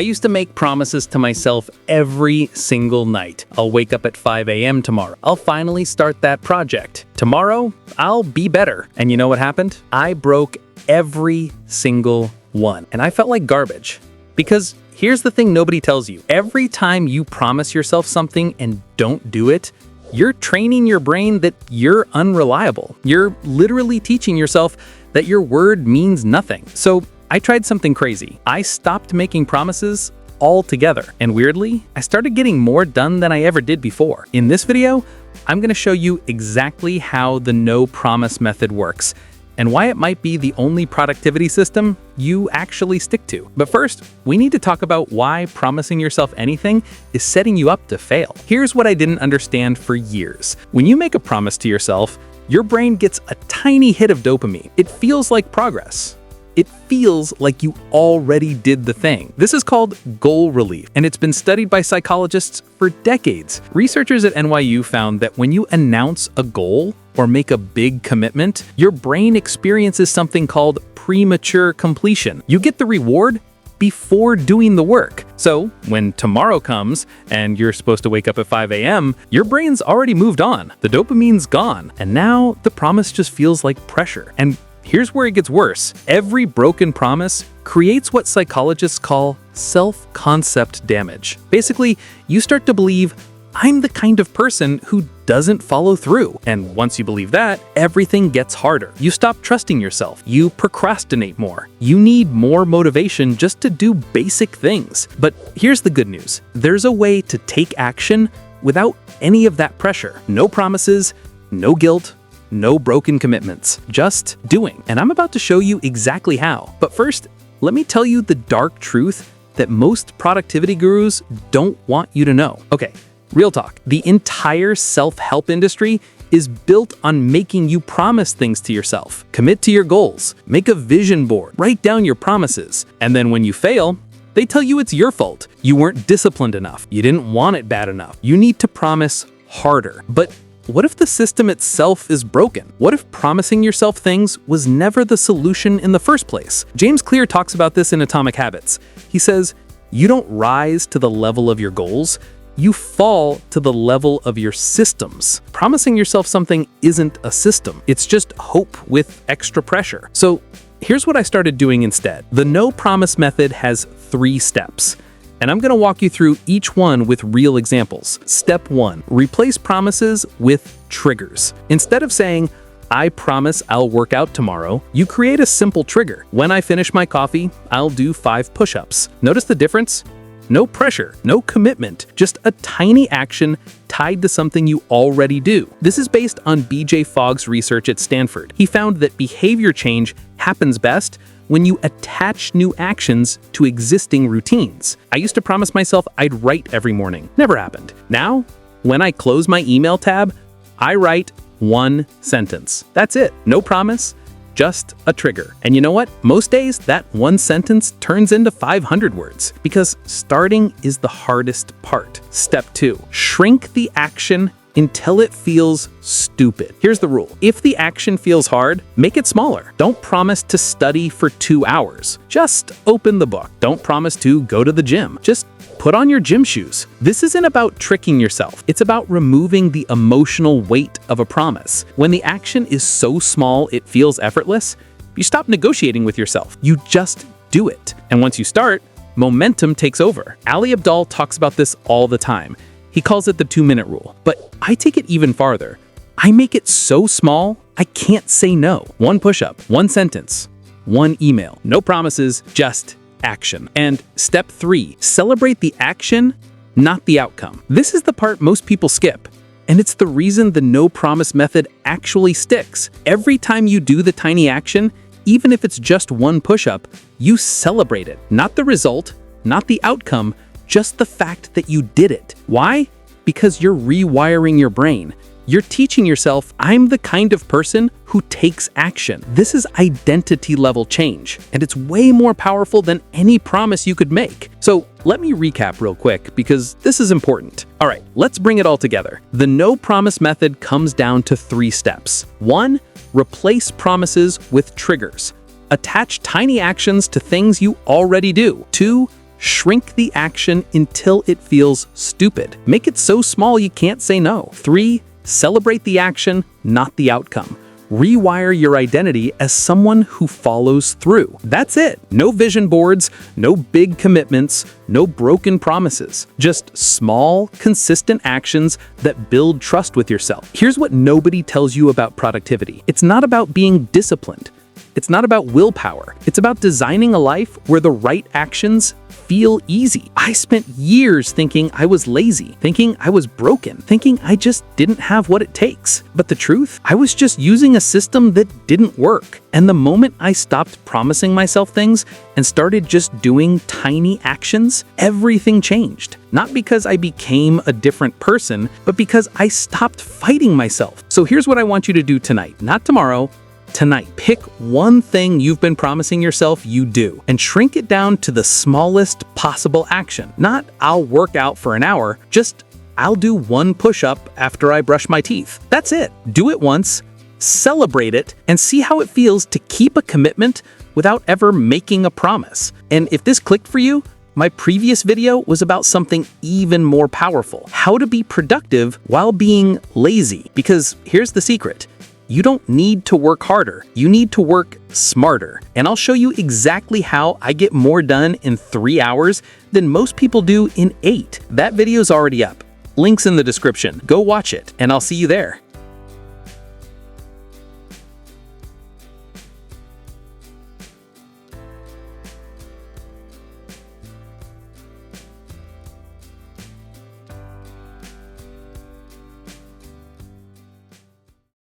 used to make promises to myself every single night. I'll wake up at 5 a.m. tomorrow. I'll finally start that project. Tomorrow, I'll be better. And you know what happened? I broke every single one. And I felt like garbage. Because here's the thing nobody tells you. Every time you promise yourself something and don't do it, you're training your brain that you're unreliable. You're literally teaching yourself that your word means nothing. So I tried something crazy. I stopped making promises altogether. And weirdly, I started getting more done than I ever did before. In this video, I'm going to show you exactly how the no promise method works and why it might be the only productivity system you actually stick to. But first, we need to talk about why promising yourself anything is setting you up to fail. Here's what I didn't understand for years. When you make a promise to yourself, your brain gets a tiny hit of dopamine. It feels like progress. It feels like you already did the thing. This is called goal relief, and it's been studied by psychologists for decades. Researchers at NYU found that when you announce a goal or make a big commitment, your brain experiences something called premature completion. You get the reward before doing the work. So when tomorrow comes and you're supposed to wake up at 5 a.m., your brain's already moved on. The dopamine's gone, and now the promise just feels like pressure. And here's where it gets worse. Every broken promise creates what psychologists call self-concept damage. Basically, you start to believe, I'm the kind of person who doesn't follow through. And once you believe that, everything gets harder. You stop trusting yourself. You procrastinate more. You need more motivation just to do basic things. But here's the good news. There's a way to take action without any of that pressure. No promises, no guilt, no broken commitments, just doing. And I'm about to show you exactly how. But first, let me tell you the dark truth that most productivity gurus don't want you to know. Okay, real talk. The entire self-help industry is built on making you promise things to yourself. Commit to your goals, make a vision board, write down your promises. And then when you fail, they tell you it's your fault. You weren't disciplined enough. You didn't want it bad enough. You need to promise harder. But what if the system itself is broken? What if promising yourself things was never the solution in the first place? James Clear talks about this in Atomic Habits. He says, you don't rise to the level of your goals, you fall to the level of your systems. Promising yourself something isn't a system. It's just hope with extra pressure. So here's what I started doing instead. The no promise method has 3 steps. And I'm going to walk you through each one with real examples. Step 1, replace promises with triggers. Instead of saying, I promise I'll work out tomorrow, you create a simple trigger. When I finish my coffee, I'll do 5 push-ups. Notice the difference? No pressure, no commitment, just a tiny action tied to something you already do. This is based on B.J. Fogg's research at Stanford. He found that behavior change happens best when you attach new actions to existing routines. I used to promise myself I'd write every morning. Never happened. Now, when I close my email tab, I write 1 sentence. That's it. No promise, just a trigger. And you know what? Most days, that 1 sentence turns into 500 words because starting is the hardest part. Step 2, shrink the action until it feels stupid. Here's the rule. If the action feels hard, make it smaller. Don't promise to study for 2 hours. Just open the book. Don't promise to go to the gym. Just put on your gym shoes. This isn't about tricking yourself. It's about removing the emotional weight of a promise. When the action is so small it feels effortless, you stop negotiating with yourself. You just do it. And once you start, momentum takes over. Ali Abdaal talks about this all the time. He calls it the 2-minute rule. But I take it even farther. I make it so small, I can't say no. 1 push-up, 1 sentence, 1 email. No promises, just action. And step 3, celebrate the action, not the outcome. This is the part most people skip. And it's the reason the no promise method actually sticks. Every time you do the tiny action, even if it's just 1 push-up, you celebrate it. Not the result, not the outcome, just the fact that you did it. Why? Because you're rewiring your brain. You're teaching yourself, I'm the kind of person who takes action. This is identity level change, and it's way more powerful than any promise you could make. So let me recap real quick because this is important. All right, let's bring it all together. The no promise method comes down to 3 steps. 1, replace promises with triggers. Attach tiny actions to things you already do. 2, Shrink the action until it feels stupid. Make it so small you can't say no. 3. Celebrate the action, not the outcome. Rewire your identity as someone who follows through. That's it. No vision boards, no big commitments, no broken promises. Just small, consistent actions that build trust with yourself. Here's what nobody tells you about productivity. It's not about being disciplined. It's not about willpower. It's about designing a life where the right actions feel easy. I spent years thinking I was lazy, thinking I was broken, thinking I just didn't have what it takes. But the truth, I was just using a system that didn't work. And the moment I stopped promising myself things and started just doing tiny actions, everything changed. Not because I became a different person, but because I stopped fighting myself. So here's what I want you to do tonight, not tomorrow. Tonight, pick one thing you've been promising yourself you do and shrink it down to the smallest possible action. Not, I'll work out for an hour, just, I'll do one push-up after I brush my teeth. That's it. Do it once, celebrate it, and see how it feels to keep a commitment without ever making a promise. And if this clicked for you, my previous video was about something even more powerful: how to be productive while being lazy. Because here's the secret. You don't need to work harder, you need to work smarter. And I'll show you exactly how I get more done in 3 hours than most people do in 8. That video's already up. Links in the description. Go watch it, and I'll see you there.